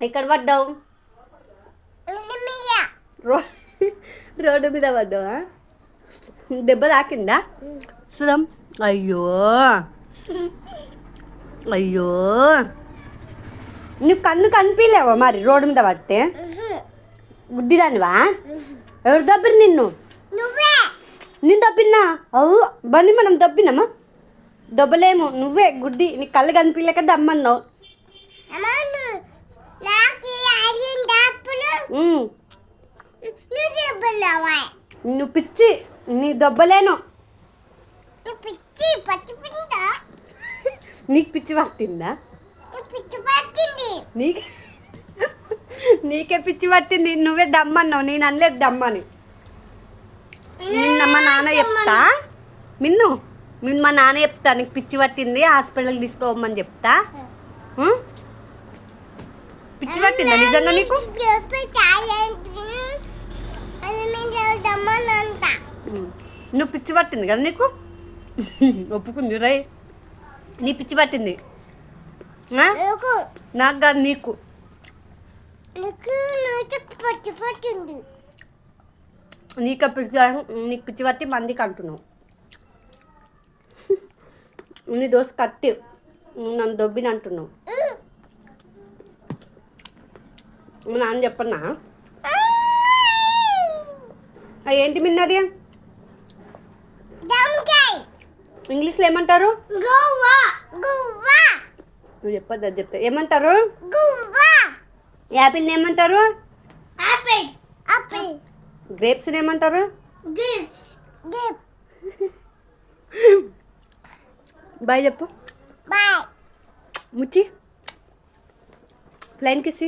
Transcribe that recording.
ఎక్కడ పడ్డావు? రో రోడ్డు మీద పడ్డావా? దెబ్బ తాకిందా? చూద్దాం. అయ్యో అయ్యో, నువ్వు కన్ను కనిపించలేవా మరి రోడ్డు మీద పడితే? గుడ్డిదానివా? ఎవరు దబ్బిరు నిన్ను? నేను దబ్బినా? అవు బండి మనం దబ్బినామా? దెబ్బలేము, నువ్వే గుడ్డి, నీ కళ్ళు కనిపించలేక దమ్మన్నావు. నువ్వు పిచ్చి, నీ దెబ్బలేను. నీకు పిచ్చి పట్టిందా? నీకే పిచ్చి పట్టింది, నువ్వే దమ్మన్నావు, నేను అనలేదు దమ్మని. నిన్న మా నాన్న చెప్తా, మిన్ను మా నాన్న చెప్తా నీకు పిచ్చి పట్టింది హాస్పిటల్కి తీసుకోమని చెప్తా. పిచ్చి పట్టిందా నిజంగా నీకు? నువ్వు పిచ్చి పట్టింది కదా నీకు? ఒప్పుకుంది రై, నీ పిచ్చి పట్టింది నాకు కాదు నీకు. నీకు పిచ్చి పట్టి మందికి అంటున్నావు. నీ దోశ కట్టి నన్ను దొబ్బిని అంటున్నావు. నాన్న చెప్పన్నా? ఏంటి మిన్నది? ఇంగ్లీష్లో ఏమంటారు? నువ్వు చెప్పద్దు, అది చెప్తా. ఏమంటారు? యాపిల్ని ఏమంటారు? గ్రేప్స్ని ఏమంటారు? బాయ్ చెప్పు. ముచ్చి ఫ్లైన్ కిసి.